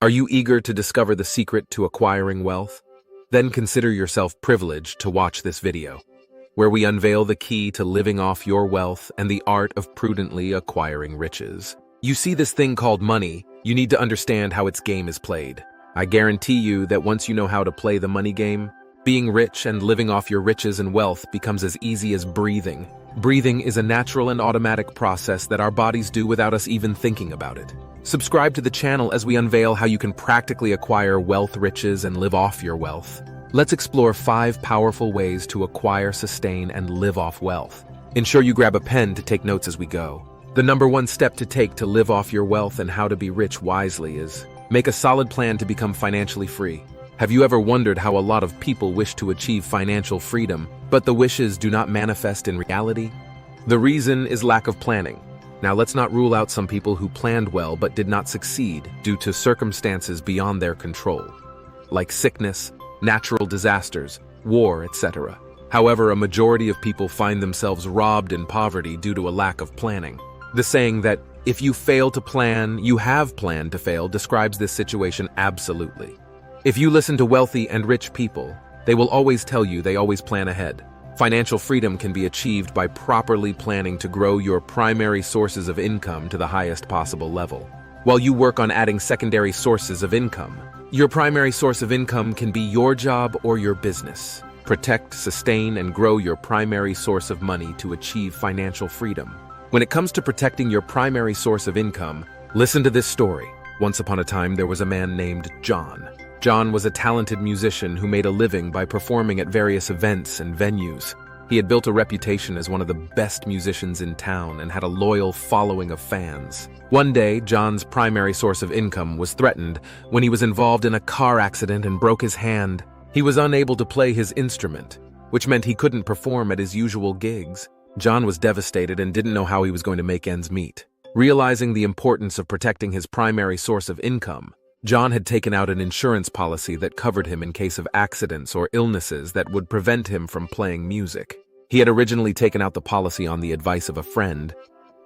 Are you eager to discover the secret to acquiring wealth? Then consider yourself privileged to watch this video, where we unveil the key to living off your wealth and the art of prudently acquiring riches. You see this thing called money, you need to understand how its game is played. I guarantee you that once you know how to play the money game, being rich and living off your riches and wealth becomes as easy as breathing. Breathing is a natural and automatic process that our bodies do without us even thinking about it. Subscribe to the channel as we unveil how you can practically acquire wealth, riches, and live off your wealth. Let's explore 5 powerful ways to acquire, sustain, and live off wealth. Ensure you grab a pen to take notes as we go. The number 1 step to take to live off your wealth and how to be rich wisely is make a solid plan to become financially free. Have you ever wondered how a lot of people wish to achieve financial freedom, but the wishes do not manifest in reality? The reason is lack of planning. Now, let's not rule out some people who planned well but did not succeed due to circumstances beyond their control, like sickness, natural disasters, war, etc. However, a majority of people find themselves robbed in poverty due to a lack of planning. The saying that, if you fail to plan, you have planned to fail describes this situation absolutely. If you listen to wealthy and rich people, they will always tell you they always plan ahead. Financial freedom can be achieved by properly planning to grow your primary sources of income to the highest possible level. While you work on adding secondary sources of income, your primary source of income can be your job or your business. Protect, sustain, and grow your primary source of money to achieve financial freedom. When it comes to protecting your primary source of income, listen to this story. Once upon a time, there was a man named John. John was a talented musician who made a living by performing at various events and venues. He had built a reputation as one of the best musicians in town and had a loyal following of fans. One day, John's primary source of income was threatened when he was involved in a car accident and broke his hand. He was unable to play his instrument, which meant he couldn't perform at his usual gigs. John was devastated and didn't know how he was going to make ends meet. Realizing the importance of protecting his primary source of income, John had taken out an insurance policy that covered him in case of accidents or illnesses that would prevent him from playing music. He had originally taken out the policy on the advice of a friend,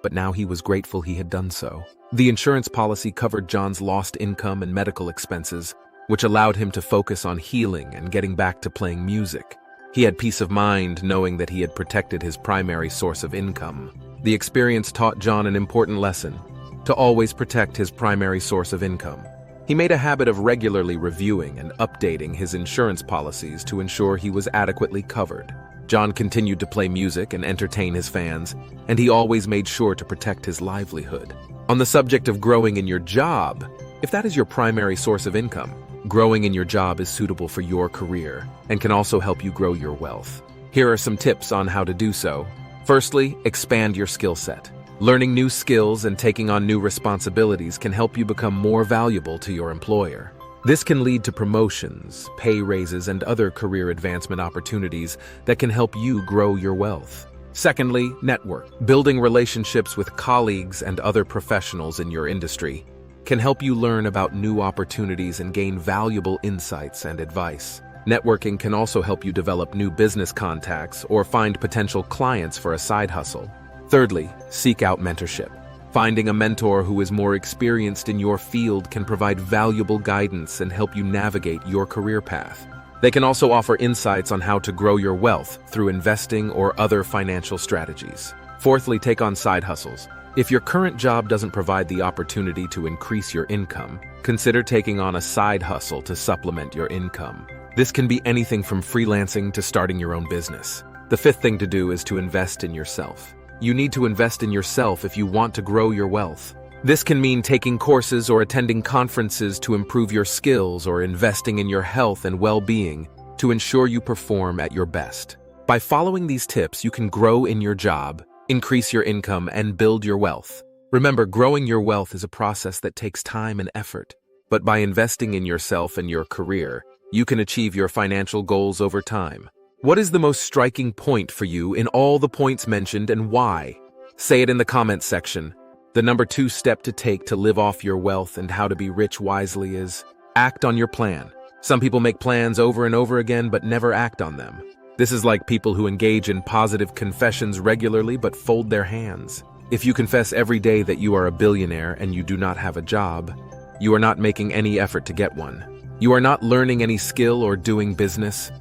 but now he was grateful he had done so. The insurance policy covered John's lost income and medical expenses, which allowed him to focus on healing and getting back to playing music. He had peace of mind knowing that he had protected his primary source of income. The experience taught John an important lesson: to always protect his primary source of income. He made a habit of regularly reviewing and updating his insurance policies to ensure he was adequately covered. John continued to play music and entertain his fans, and he always made sure to protect his livelihood. On the subject of growing in your job, if that is your primary source of income, growing in your job is suitable for your career and can also help you grow your wealth. Here are some tips on how to do so. Firstly, expand your skill set. Learning new skills and taking on new responsibilities can help you become more valuable to your employer. This can lead to promotions, pay raises, and other career advancement opportunities that can help you grow your wealth. Secondly, network. Building relationships with colleagues and other professionals in your industry can help you learn about new opportunities and gain valuable insights and advice. Networking can also help you develop new business contacts or find potential clients for a side hustle. Thirdly, seek out mentorship. Finding a mentor who is more experienced in your field can provide valuable guidance and help you navigate your career path. They can also offer insights on how to grow your wealth through investing or other financial strategies. Fourthly, take on side hustles. If your current job doesn't provide the opportunity to increase your income, consider taking on a side hustle to supplement your income. This can be anything from freelancing to starting your own business. The fifth thing to do is to invest in yourself. You need to invest in yourself if you want to grow your wealth. This can mean taking courses or attending conferences to improve your skills or investing in your health and well-being to ensure you perform at your best. By following these tips, you can grow in your job, increase your income, and build your wealth. Remember, growing your wealth is a process that takes time and effort. But by investing in yourself and your career, you can achieve your financial goals over time. What is the most striking point for you in all the points mentioned and why? Say it in the comments section. The number 2 step to take to live off your wealth and how to be rich wisely is act on your plan. Some people make plans over and over again but never act on them. This is like people who engage in positive confessions regularly but fold their hands. If you confess every day that you are a billionaire and you do not have a job, you are not making any effort to get one. You are not learning any skill or doing business.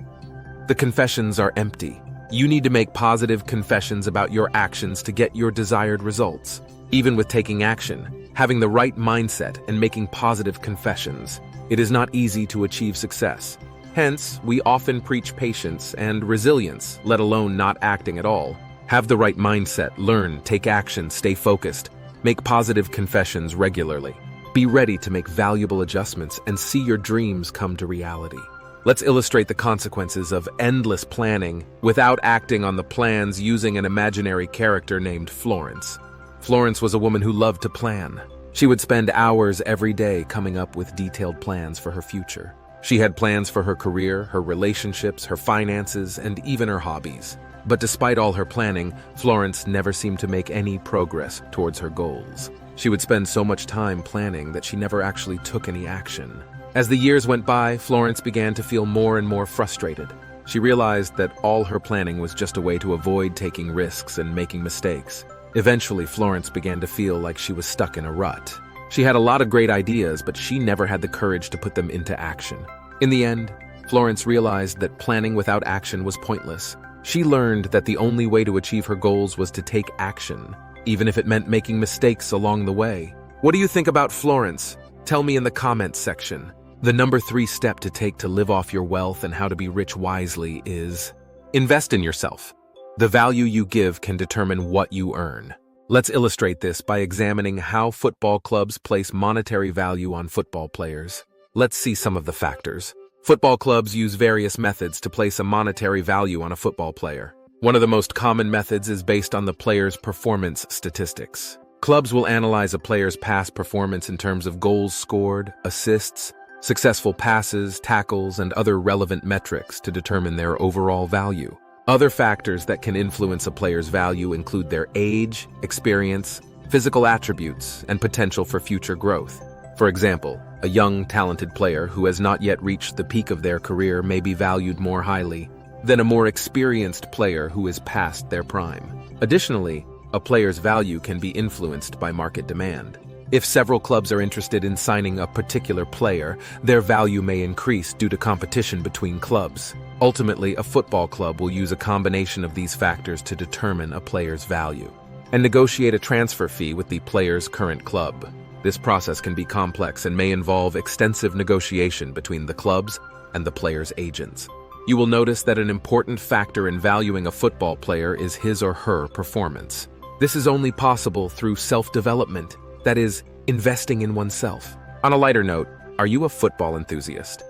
The confessions are empty. You need to make positive confessions about your actions to get your desired results. Even with taking action, having the right mindset and making positive confessions, it is not easy to achieve success. Hence, we often preach patience and resilience, let alone not acting at all. Have the right mindset, learn, take action, stay focused, make positive confessions regularly. Be ready to make valuable adjustments and see your dreams come to reality. Let's illustrate the consequences of endless planning without acting on the plans using an imaginary character named Florence. Florence was a woman who loved to plan. She would spend hours every day coming up with detailed plans for her future. She had plans for her career, her relationships, her finances, and even her hobbies. But despite all her planning, Florence never seemed to make any progress towards her goals. She would spend so much time planning that she never actually took any action. As the years went by, Florence began to feel more and more frustrated. She realized that all her planning was just a way to avoid taking risks and making mistakes. Eventually, Florence began to feel like she was stuck in a rut. She had a lot of great ideas, but she never had the courage to put them into action. In the end, Florence realized that planning without action was pointless. She learned that the only way to achieve her goals was to take action, even if it meant making mistakes along the way. What do you think about Florence? Tell me in the comments section. The number 3 step to take to live off your wealth and how to be rich wisely is invest in yourself. The value you give can determine what you earn. Let's illustrate this by examining how football clubs place monetary value on football players. Let's see some of the factors. Football clubs use various methods to place a monetary value on a football player. One of the most common methods is based on the player's performance statistics. Clubs will analyze a player's past performance in terms of goals scored, assists, successful passes, tackles, and other relevant metrics to determine their overall value. Other factors that can influence a player's value include their age, experience, physical attributes, and potential for future growth. For example, a young, talented player who has not yet reached the peak of their career may be valued more highly than a more experienced player who is past their prime. Additionally, a player's value can be influenced by market demand. If several clubs are interested in signing a particular player, their value may increase due to competition between clubs. Ultimately, a football club will use a combination of these factors to determine a player's value and negotiate a transfer fee with the player's current club. This process can be complex and may involve extensive negotiation between the clubs and the player's agents. You will notice that an important factor in valuing a football player is his or her performance. This is only possible through self-development, that is, investing in oneself. On a lighter note, are you a football enthusiast?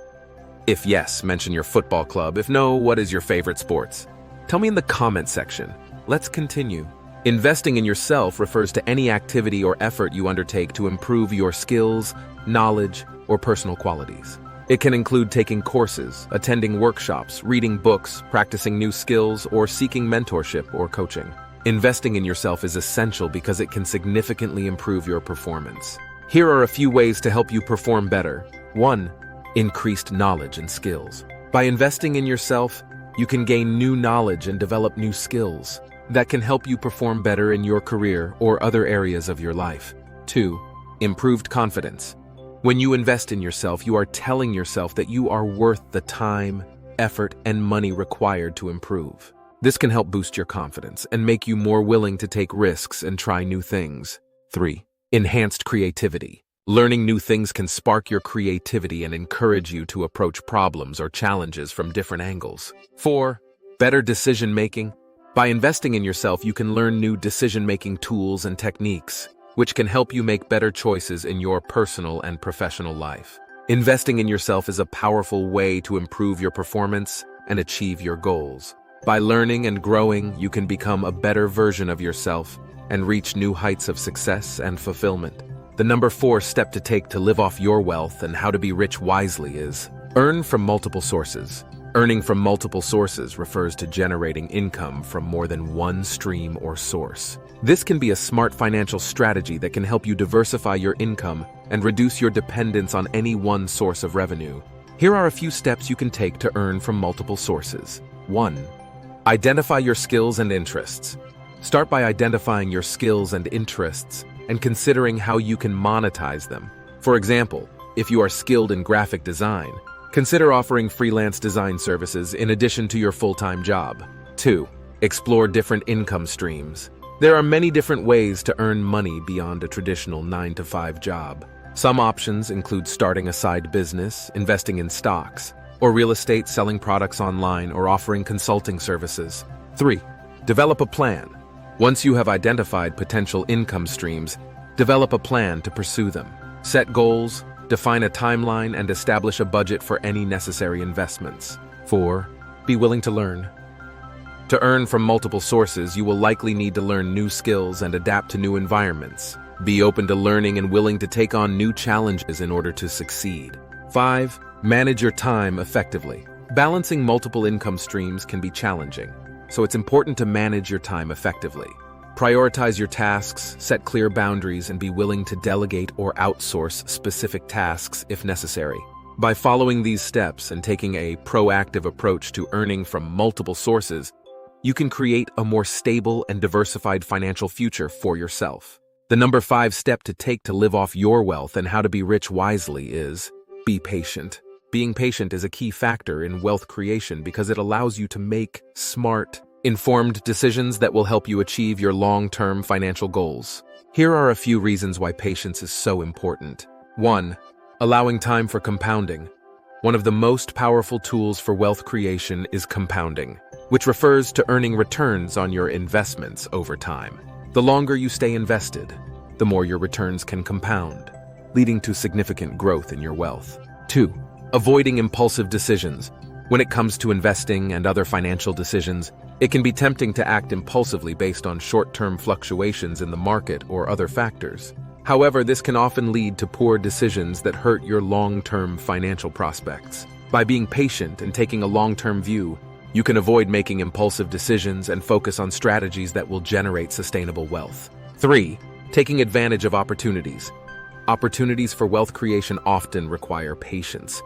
If yes, mention your football club. If no, what is your favorite sports? Tell me in the comment section. Let's continue. Investing in yourself refers to any activity or effort you undertake to improve your skills, knowledge, or personal qualities. It can include taking courses, attending workshops, reading books, practicing new skills, or seeking mentorship or coaching. Investing in yourself is essential because it can significantly improve your performance. Here are a few ways to help you perform better. 1. Increased knowledge and skills. By investing in yourself, you can gain new knowledge and develop new skills that can help you perform better in your career or other areas of your life. 2. Improved confidence. When you invest in yourself, you are telling yourself that you are worth the time, effort, and money required to improve. This can help boost your confidence and make you more willing to take risks and try new things. 3. Enhanced creativity. Learning new things can spark your creativity and encourage you to approach problems or challenges from different angles. 4. Better decision-making. By investing in yourself, you can learn new decision-making tools and techniques, which can help you make better choices in your personal and professional life. Investing in yourself is a powerful way to improve your performance and achieve your goals. By learning and growing, you can become a better version of yourself and reach new heights of success and fulfillment. The number 4 step to take to live off your wealth and how to be rich wisely is earn from multiple sources. Earning from multiple sources refers to generating income from more than one stream or source. This can be a smart financial strategy that can help you diversify your income and reduce your dependence on any one source of revenue. Here are a few steps you can take to earn from multiple sources. 1. Identify your skills and interests. Start by identifying your skills and interests and considering how you can monetize them. For example, if you are skilled in graphic design, consider offering freelance design services in addition to your full-time job. 2. Explore different income streams. There are many different ways to earn money beyond a traditional 9-to-5 job. Some options include starting a side business, investing in stocks, or real estate, selling products online, or offering consulting services. 3. Develop a plan. Once you have identified potential income streams, develop a plan to pursue them. Set goals, define a timeline, and establish a budget for any necessary investments. 4. Be willing to learn. To earn from multiple sources, you will likely need to learn new skills and adapt to new environments. Be open to learning and willing to take on new challenges in order to succeed. 5. Manage your time effectively. Balancing multiple income streams can be challenging, so it's important to manage your time effectively. Prioritize your tasks, set clear boundaries, and be willing to delegate or outsource specific tasks if necessary. By following these steps and taking a proactive approach to earning from multiple sources, you can create a more stable and diversified financial future for yourself. The number 5 step to take to live off your wealth and how to be rich wisely is be patient. Being patient is a key factor in wealth creation because it allows you to make smart, informed decisions that will help you achieve your long-term financial goals. Here are a few reasons why patience is so important. 1. Allowing time for compounding. One of the most powerful tools for wealth creation is compounding, which refers to earning returns on your investments over time. The longer you stay invested, the more your returns can compound, leading to significant growth in your wealth. 2. Avoiding impulsive decisions. When it comes to investing and other financial decisions, it can be tempting to act impulsively based on short-term fluctuations in the market or other factors. However, this can often lead to poor decisions that hurt your long-term financial prospects. By being patient and taking a long-term view, you can avoid making impulsive decisions and focus on strategies that will generate sustainable wealth. 3. Taking advantage of opportunities. Opportunities for wealth creation often require patience.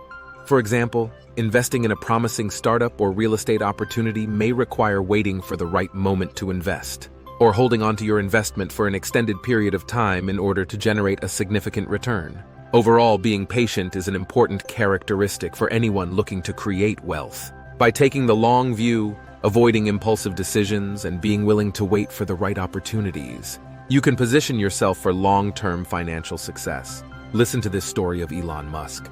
For example, investing in a promising startup or real estate opportunity may require waiting for the right moment to invest, or holding onto your investment for an extended period of time in order to generate a significant return. Overall, being patient is an important characteristic for anyone looking to create wealth. By taking the long view, avoiding impulsive decisions, and being willing to wait for the right opportunities, you can position yourself for long-term financial success. Listen to this story of Elon Musk.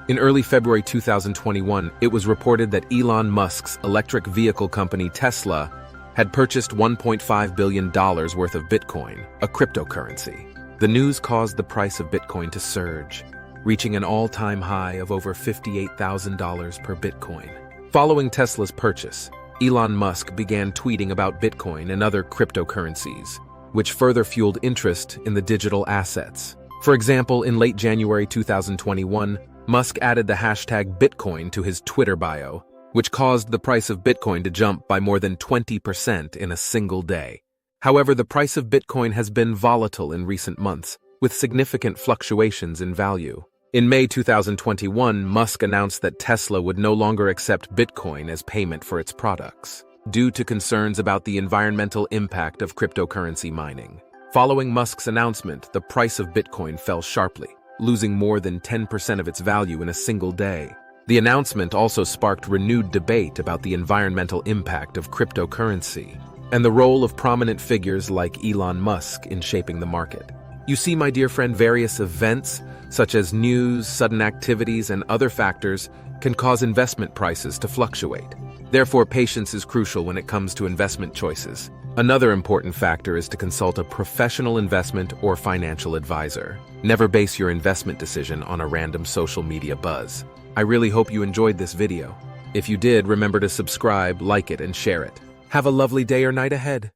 In early February 2021, it was reported that Elon Musk's electric vehicle company Tesla had purchased $1.5 billion worth of Bitcoin, a cryptocurrency. The news caused the price of Bitcoin to surge, reaching an all-time high of over $58,000 per Bitcoin. Following Tesla's purchase, Elon Musk began tweeting about Bitcoin and other cryptocurrencies, which further fueled interest in the digital assets. For example, in late January 2021, Musk added the hashtag Bitcoin to his Twitter bio, which caused the price of Bitcoin to jump by more than 20% in a single day. However, the price of Bitcoin has been volatile in recent months, with significant fluctuations in value. In May 2021, Musk announced that Tesla would no longer accept Bitcoin as payment for its products, due to concerns about the environmental impact of cryptocurrency mining. Following Musk's announcement, the price of Bitcoin fell sharply, losing more than 10% of its value in a single day. The announcement also sparked renewed debate about the environmental impact of cryptocurrency and the role of prominent figures like Elon Musk in shaping the market. You see, my dear friend, various events, such as news, sudden activities, and other factors, can cause investment prices to fluctuate. Therefore, patience is crucial when it comes to investment choices. Another important factor is to consult a professional investment or financial advisor. Never base your investment decision on a random social media buzz. I really hope you enjoyed this video. If you did, remember to subscribe, like it, and share it. Have a lovely day or night ahead.